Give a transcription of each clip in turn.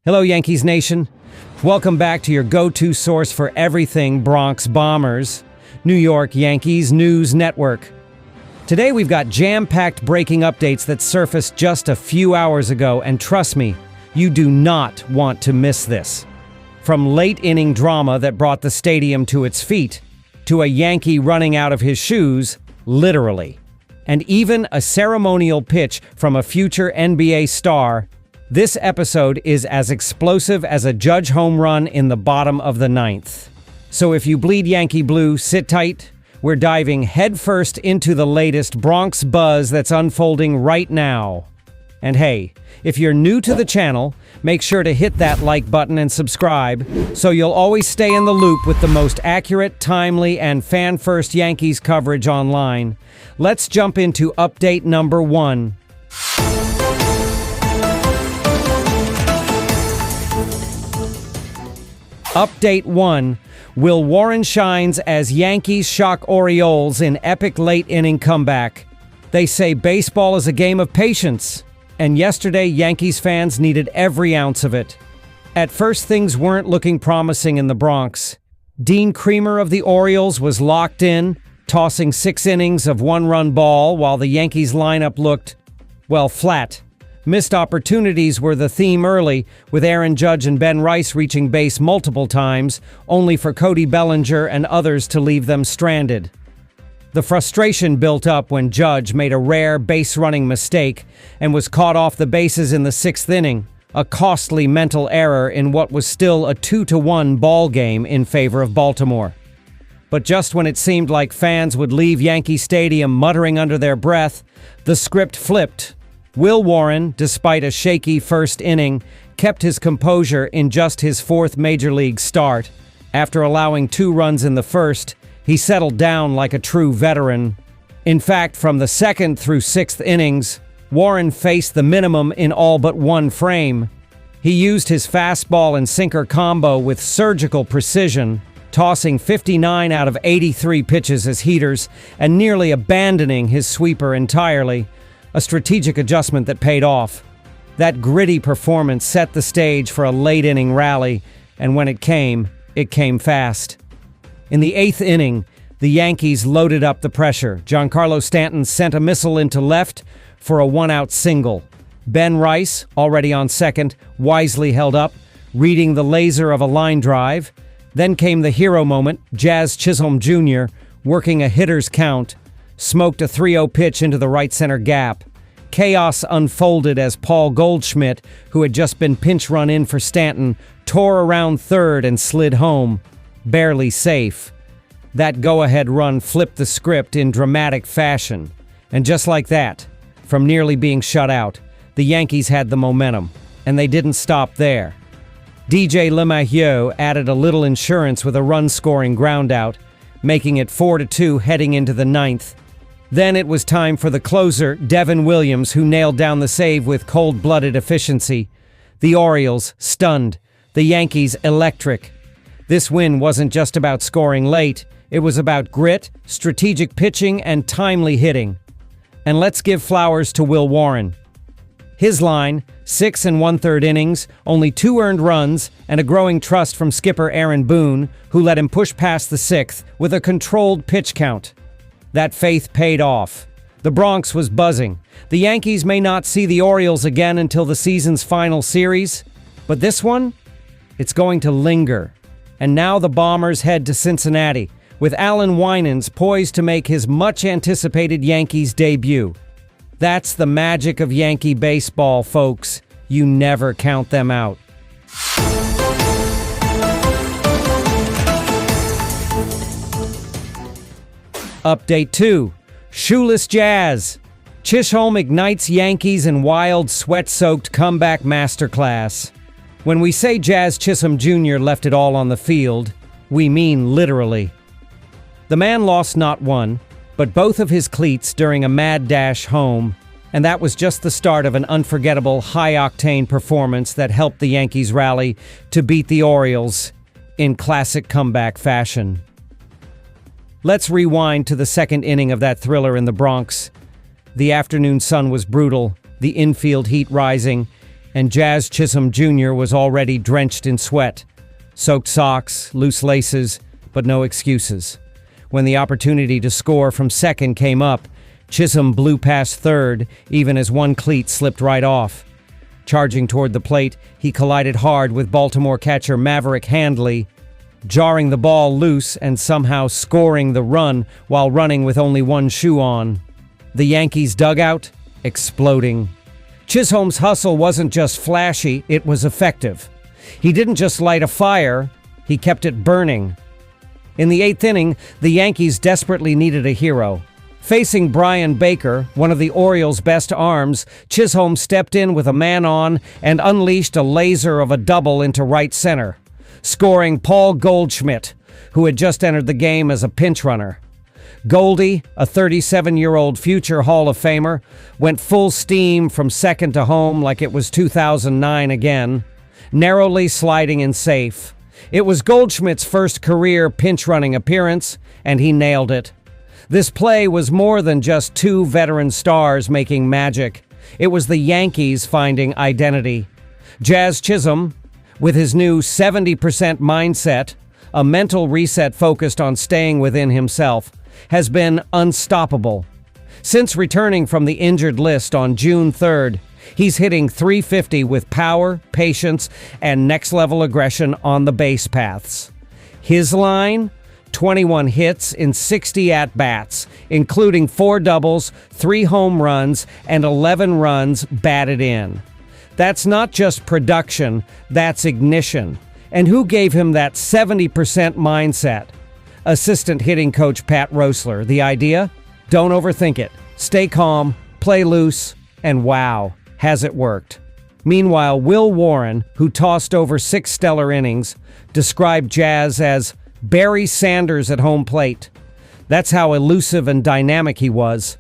Hello, Yankees Nation. Welcome back to your go-to source for everything Bronx Bombers, New York Yankees News Network. Today we've got jam-packed breaking updates that surfaced just a few hours ago, and trust me, you do not want to miss this. From late-inning drama that brought the stadium to its feet, to a Yankee running out of his shoes, literally, and even a ceremonial pitch from a future NBA star, this episode is as explosive as a Judge home run in the bottom of the ninth. So if you bleed Yankee blue, sit tight. We're diving headfirst into the latest Bronx buzz that's unfolding right now. And hey, if you're new to the channel, make sure to hit that like button and subscribe so you'll always stay in the loop with the most accurate, timely, and fan-first Yankees coverage online. Let's jump into update number 1. Update 1. Will Warren shines as Yankees shock Orioles in epic late-inning comeback. They say baseball is a game of patience, and yesterday Yankees fans needed every ounce of it. At first, things weren't looking promising in the Bronx. Dean Kremer of the Orioles was locked in, tossing 6 innings of one-run ball while the Yankees lineup looked, well, flat. Missed opportunities were the theme early, with Aaron Judge and Ben Rice reaching base multiple times, only for Cody Bellinger and others to leave them stranded. The frustration built up when Judge made a rare base-running mistake and was caught off the bases in the 6th inning, a costly mental error in what was still a 2-1 ball game in favor of Baltimore. But just when it seemed like fans would leave Yankee Stadium muttering under their breath, the script flipped. Will Warren, despite a shaky first inning, kept his composure in just his 4th Major League start. After allowing 2 runs in the first, he settled down like a true veteran. In fact, from the 2nd through 6th innings, Warren faced the minimum in all but one frame. He used his fastball and sinker combo with surgical precision, tossing 59 out of 83 pitches as heaters and nearly abandoning his sweeper entirely. A strategic adjustment that paid off. That gritty performance set the stage for a late-inning rally, and when it came fast. In the 8th inning, the Yankees loaded up the pressure. Giancarlo Stanton sent a missile into left for a 1-out single. Ben Rice, already on second, wisely held up, reading the laser of a line drive. Then came the hero moment, Jazz Chisholm Jr., working a hitter's count, smoked a 3-0 pitch into the right center gap. Chaos unfolded as Paul Goldschmidt, who had just been pinch run in for Stanton, tore around third and slid home, barely safe. That go-ahead run flipped the script in dramatic fashion. And just like that, from nearly being shut out, the Yankees had the momentum, and they didn't stop there. DJ LeMahieu added a little insurance with a run-scoring groundout, making it 4-2 heading into the 9th. Then it was time for the closer, Devin Williams, who nailed down the save with cold-blooded efficiency. The Orioles, stunned. The Yankees, electric. This win wasn't just about scoring late. It was about grit, strategic pitching, and timely hitting. And let's give flowers to Will Warren. His line, 6 1/3 innings, only 2 earned runs, and a growing trust from skipper Aaron Boone, who let him push past the 6th with a controlled pitch count. That faith paid off. The Bronx was buzzing. The Yankees may not see the Orioles again until the season's final series, but this one, it's going to linger. And now the Bombers head to Cincinnati, with Alan Winans poised to make his much-anticipated Yankees debut. That's the magic of Yankee baseball, folks. You never count them out. Update 2. Shoeless Jazz. Chisholm ignites Yankees in wild, sweat-soaked comeback masterclass. When we say Jazz Chisholm Jr. left it all on the field, we mean literally. The man lost not one, but both of his cleats during a mad dash home, and that was just the start of an unforgettable, high-octane performance that helped the Yankees rally to beat the Orioles in classic comeback fashion. Let's rewind to the 2nd inning of that thriller in the Bronx. The afternoon sun was brutal, the infield heat rising, and Jazz Chisholm Jr. was already drenched in sweat. Soaked socks, loose laces, but no excuses. When the opportunity to score from second came up, Chisholm blew past third, even as one cleat slipped right off. Charging toward the plate, he collided hard with Baltimore catcher Maverick Handley, jarring the ball loose and somehow scoring the run while running with only one shoe on. The Yankees' dugout exploding. Chisholm's hustle wasn't just flashy, it was effective. He didn't just light a fire, he kept it burning. In the eighth inning, the Yankees desperately needed a hero. Facing Brian Baker, one of the Orioles' best arms, Chisholm stepped in with a man on and unleashed a laser of a double into right center, scoring Paul Goldschmidt, who had just entered the game as a pinch runner. Goldie, a 37-year-old future Hall of Famer, went full steam from second to home like it was 2009 again, narrowly sliding in safe. It was Goldschmidt's first career pinch-running appearance, and he nailed it. This play was more than just two veteran stars making magic. It was the Yankees finding identity. Jazz Chisholm, with his new 70% mindset, a mental reset focused on staying within himself, has been unstoppable. Since returning from the injured list on June 3rd, he's hitting .350 with power, patience, and next-level aggression on the base paths. His line? 21 hits in 60 at-bats, including 4 doubles, 3 home runs, and 11 runs batted in. That's not just production, that's ignition. And who gave him that 70% mindset? Assistant hitting coach Pat Roessler. The idea? Don't overthink it. Stay calm, play loose, and wow, has it worked. Meanwhile, Will Warren, who tossed over 6 stellar innings, described Jazz as Barry Sanders at home plate. That's how elusive and dynamic he was.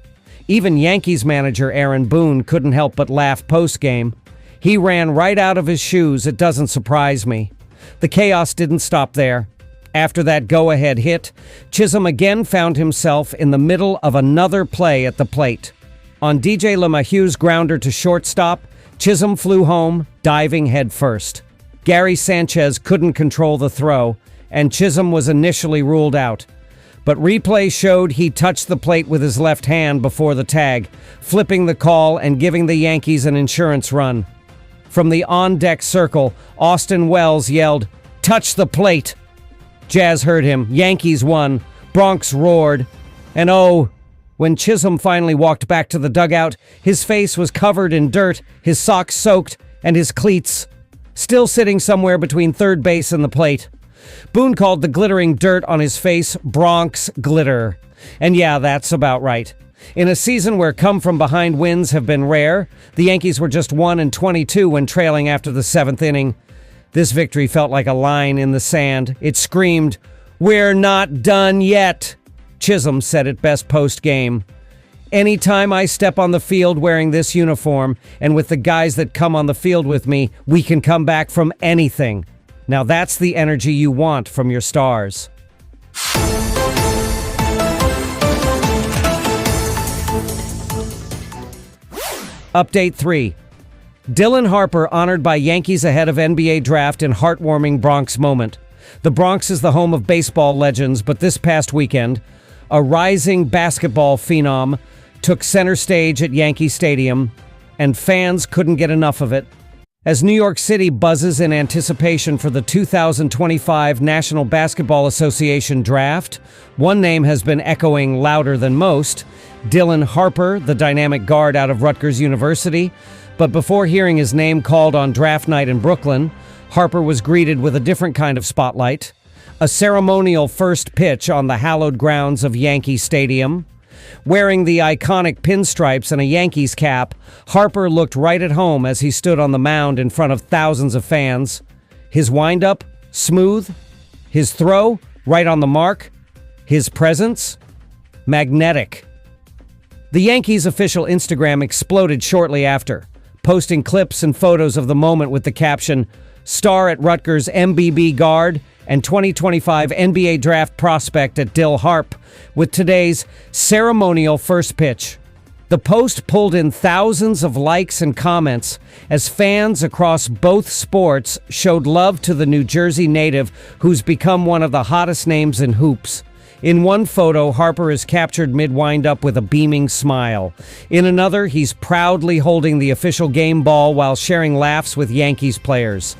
Even Yankees manager Aaron Boone couldn't help but laugh post-game. He ran right out of his shoes, it doesn't surprise me. The chaos didn't stop there. After that go-ahead hit, Chisholm again found himself in the middle of another play at the plate. On DJ LeMahieu's grounder to shortstop, Chisholm flew home, diving headfirst. Gary Sanchez couldn't control the throw, and Chisholm was initially ruled out. But replay showed he touched the plate with his left hand before the tag, flipping the call and giving the Yankees an insurance run. From the on-deck circle, Austin Wells yelled, "Touch the plate!" Jazz heard him. Yankees won. Bronx roared. And oh, when Chisholm finally walked back to the dugout, his face was covered in dirt, his socks soaked, and his cleats still sitting somewhere between third base and the plate. Boone called the glittering dirt on his face Bronx glitter. And yeah, that's about right. In a season where come-from-behind wins have been rare, the Yankees were just 1-22 when trailing after the 7th inning. This victory felt like a line in the sand. It screamed, "We're not done yet." Chisholm said it best post-game. "Anytime I step on the field wearing this uniform, and with the guys that come on the field with me, we can come back from anything." Now that's the energy you want from your stars. Update 3. Dylan Harper honored by Yankees ahead of NBA draft in heartwarming Bronx moment. The Bronx is the home of baseball legends, but this past weekend, a rising basketball phenom took center stage at Yankee Stadium, and fans couldn't get enough of it. As New York City buzzes in anticipation for the 2025 National Basketball Association draft, one name has been echoing louder than most: Dylan Harper, the dynamic guard out of Rutgers University. But before hearing his name called on draft night in Brooklyn, Harper was greeted with a different kind of spotlight. A ceremonial first pitch on the hallowed grounds of Yankee Stadium. Wearing the iconic pinstripes and a Yankees cap, Harper looked right at home as he stood on the mound in front of thousands of fans. His windup, smooth. His throw, right on the mark. His presence, magnetic. The Yankees' official Instagram exploded shortly after, posting clips and photos of the moment with the caption, "Star at Rutgers MBB guard and 2025 NBA draft prospect at Dylan Harper," with today's ceremonial first pitch. The post pulled in thousands of likes and comments as fans across both sports showed love to the New Jersey native who's become one of the hottest names in hoops. In one photo, Harper is captured mid-wind-up with a beaming smile. In another, he's proudly holding the official game ball while sharing laughs with Yankees players.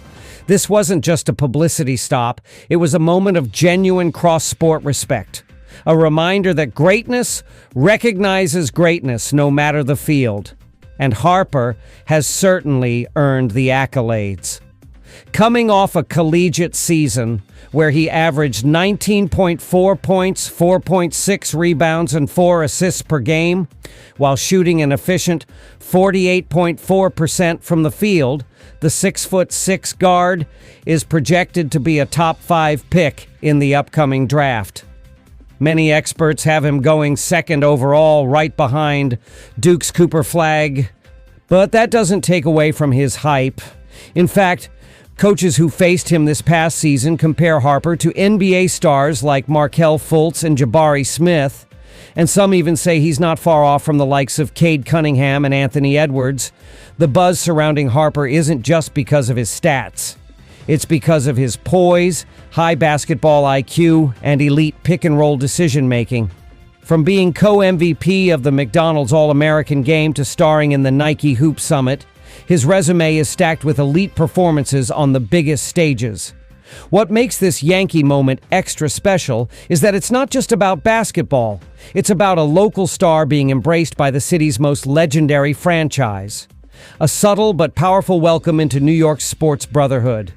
This wasn't just a publicity stop, it was a moment of genuine cross-sport respect. A reminder that greatness recognizes greatness no matter the field. And Harper has certainly earned the accolades. Coming off a collegiate season where he averaged 19.4 points, 4.6 rebounds, and 4 assists per game, while shooting an efficient 48.4% from the field, the 6'6" guard is projected to be a top 5 pick in the upcoming draft. Many experts have him going second overall, right behind Duke's Cooper Flagg, but that doesn't take away from his hype. In fact, coaches who faced him this past season compare Harper to NBA stars like Markelle Fultz and Jabari Smith, and some even say he's not far off from the likes of Cade Cunningham and Anthony Edwards. The buzz surrounding Harper isn't just because of his stats. It's because of his poise, high basketball IQ, and elite pick-and-roll decision-making. From being co-MVP of the McDonald's All-American Game to starring in the Nike Hoop Summit, his resume is stacked with elite performances on the biggest stages. What makes this Yankee moment extra special is that it's not just about basketball. It's about a local star being embraced by the city's most legendary franchise. A subtle but powerful welcome into New York's sports brotherhood.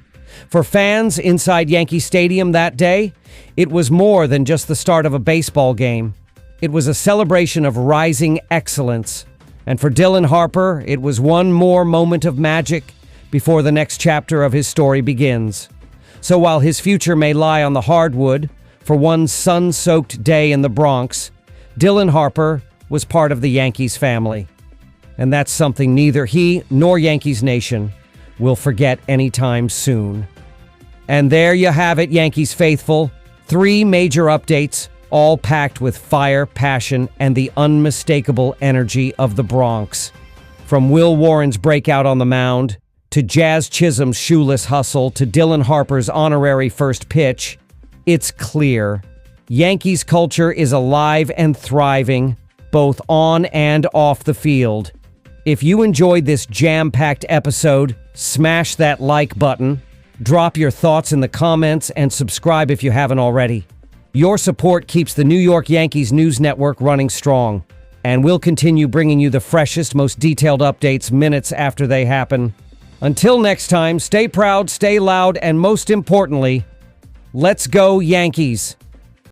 For fans inside Yankee Stadium that day, it was more than just the start of a baseball game. It was a celebration of rising excellence. And for Dylan Harper, it was one more moment of magic before the next chapter of his story begins. So while his future may lie on the hardwood for one sun-soaked day in the Bronx, Dylan Harper was part of the Yankees family. And that's something neither he nor Yankees Nation will forget anytime soon. And there you have it, Yankees faithful. 3 major updates, all packed with fire, passion, and the unmistakable energy of the Bronx. From Will Warren's breakout on the mound, to Jazz Chisholm's shoeless hustle, to Dylan Harper's honorary first pitch, it's clear. Yankees culture is alive and thriving, both on and off the field. If you enjoyed this jam-packed episode, smash that like button, drop your thoughts in the comments, and subscribe if you haven't already. Your support keeps the New York Yankees News Network running strong, and we'll continue bringing you the freshest, most detailed updates minutes after they happen. Until next time, stay proud, stay loud, and most importantly, let's go Yankees!